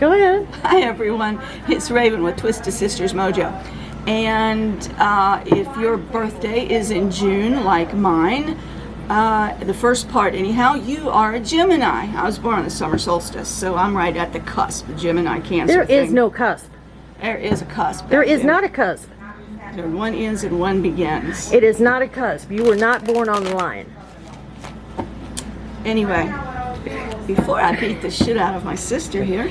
Go ahead. Hi everyone, it's Raven with Twisted Sisters Mojo. And if your birthday is in June, like mine, the first part anyhow, you are a Gemini. I was born on the summer solstice, so I'm right at the cusp of Gemini Cancer. There is no cusp. There is a cusp. There is not a cusp. One ends and one begins. It is not a cusp. You were not born on the line. Anyway, before I beat the shit out of my sister here,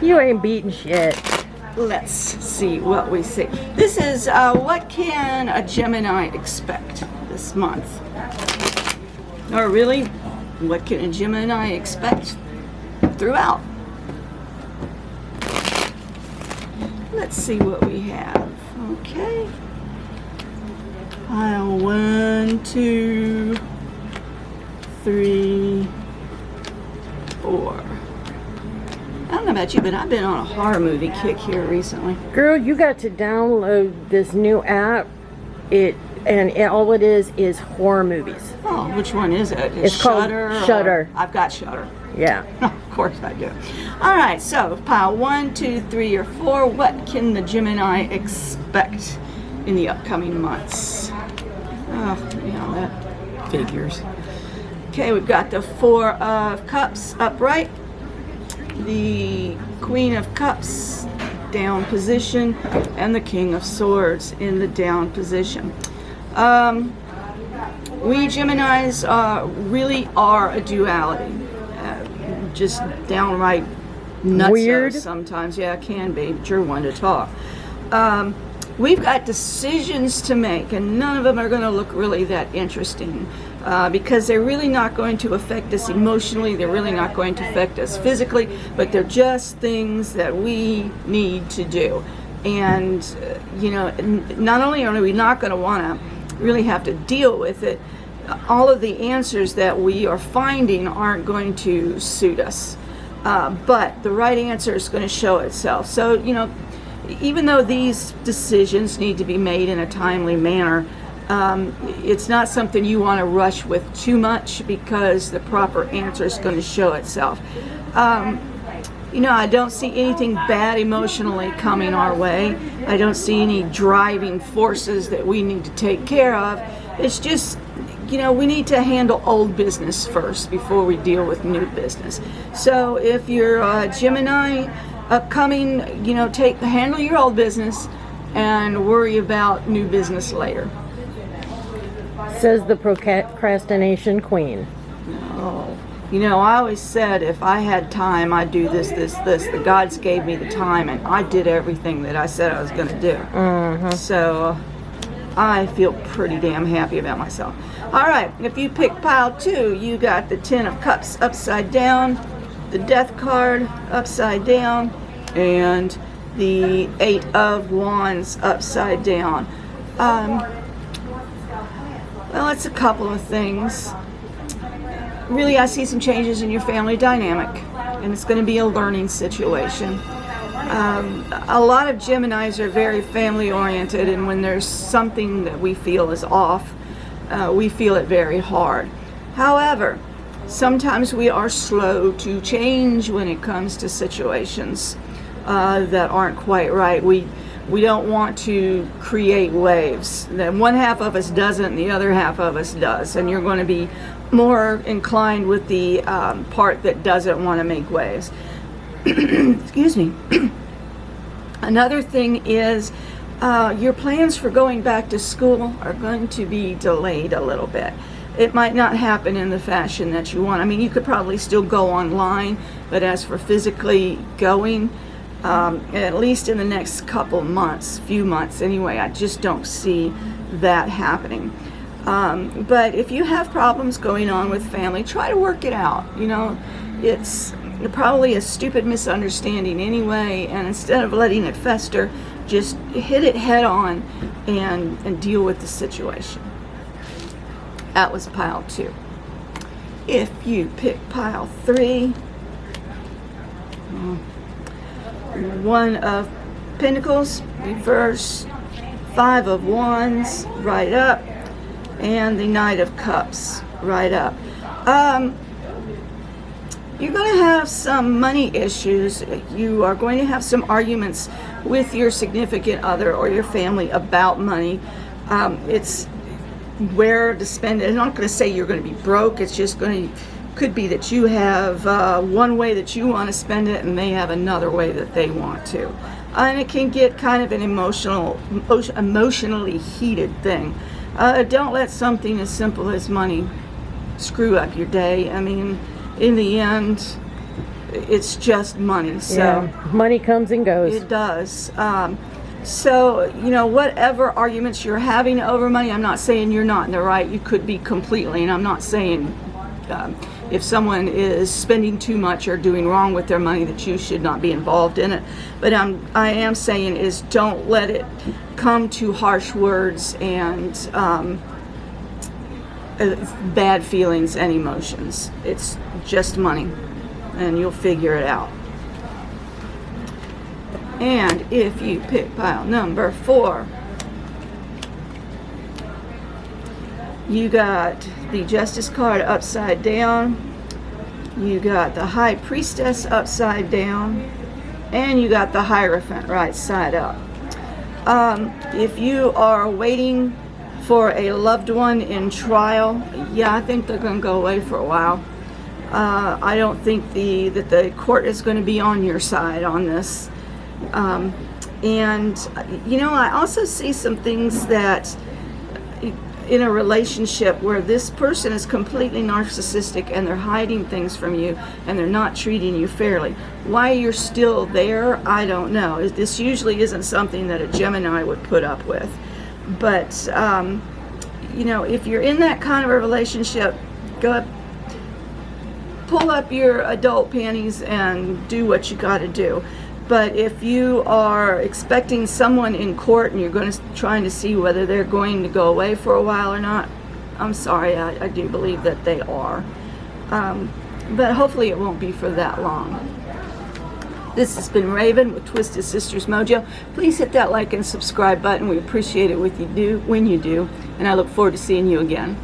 You ain't beating shit. let's see what we see. This is what can a Gemini expect this month? Or really, what can a Gemini expect throughout? Let's see what we have. Okay. Pile 1, 2, 3, 4. I don't know about you, but I've been on a horror movie kick here recently. Girl, you got to download this new app. All it is horror movies. Oh, which one is it? It's called Shudder. Shudder. I've got Shudder. Yeah. Of course I do. All right, so pile 1, 2, 3, or 4. What can the Gemini expect in the upcoming months? Oh, yeah, that figures. Okay, we've got the 4 of Cups upright, the Queen of Cups down position, and the King of Swords in the down position. We Geminis really are a duality. Just downright nuts Weird. sometimes. Yeah, it can be, but you're one to talk. We've got decisions to make, and none of them are going to look really that interesting because they're really not going to affect us emotionally. They're really not going to affect us physically, but they're just things that we need to do. And, not only are we not going to want to really have to deal with it, all of the answers that we are finding aren't going to suit us. But the right answer is going to show itself. So, even though these decisions need to be made in a timely manner, it's not something you want to rush with too much because the proper answer is going to show itself. I don't see anything bad emotionally coming our way. I don't see any driving forces that we need to take care of. It's just, we need to handle old business first before we deal with new business. So if you're a Gemini upcoming, handle your old business and worry about new business later. Says the procrastination queen. Oh, I always said if I had time, I'd do this. The gods gave me the time, and I did everything that I said I was going to do. Mm-hmm. So I feel pretty damn happy about myself. All right, if you pick pile 2, you got the 10 of Cups upside down, the Death card upside down, and the 8 of Wands upside down. Well, it's a couple of things. Really, I see some changes in your family dynamic, and it's going to be a learning situation. A lot of Geminis are very family oriented, and when there's something that we feel is off, we feel it very hard. However, sometimes we are slow to change when it comes to situations that aren't quite right. We don't want to create waves. Then one half of us doesn't, and the other half of us does, and you're going to be more inclined with the part that doesn't want to make waves. Excuse me. Another thing is your plans for going back to school are going to be delayed a little bit. It might not happen in the fashion that you want. I mean, you could probably still go online, but as for physically going, at least in the next few months anyway, I just don't see that happening. But if you have problems going on with family, try to work it out. It's probably a stupid misunderstanding anyway, and instead of letting it fester, just hit it head on and deal with the situation. That was pile 2. If you pick pile 3, 1 of Pentacles, reverse, 5 of Wands, right up, and the Knight of Cups, right up. you're going to have some money issues. You are going to have some arguments with your significant other or your family about money. It's where to spend it. I'm not going to say you're going to be broke. It's just could be that you have one way that you want to spend it and they have another way that they want to. And it can get kind of an emotionally heated thing. Don't let something as simple as money screw up your day. I mean, in the end, it's just money. So Yeah, money comes and goes. it does. So, whatever arguments you're having over money, I'm not saying you're not in the right. You could be completely, and I'm not saying if someone is spending too much or doing wrong with their money that you should not be involved in it. But I am saying is don't let it come to harsh words and bad feelings and emotions. It's just money, and you'll figure it out. And if you pick pile number 4, you got the Justice card upside down, you got the High Priestess upside down, and you got the Hierophant right side up. If you are waiting for a loved one in trial, yeah, I think they're going to go away for a while. I don't think that the court is going to be on your side on this. And I also see some things that in a relationship where this person is completely narcissistic and they're hiding things from you and they're not treating you fairly. Why you're still there, I don't know. This usually isn't something that a Gemini would put up with. But, if you're in that kind of a relationship, go pull up your adult panties and do what you got to do. But if you are expecting someone in court and you're trying to see whether they're going to go away for a while or not, I'm sorry, I do believe that they are. But hopefully it won't be for that long. This has been Raven with Twisted Sisters Mojo. Please hit that like and subscribe button. We appreciate it when you do, and I look forward to seeing you again.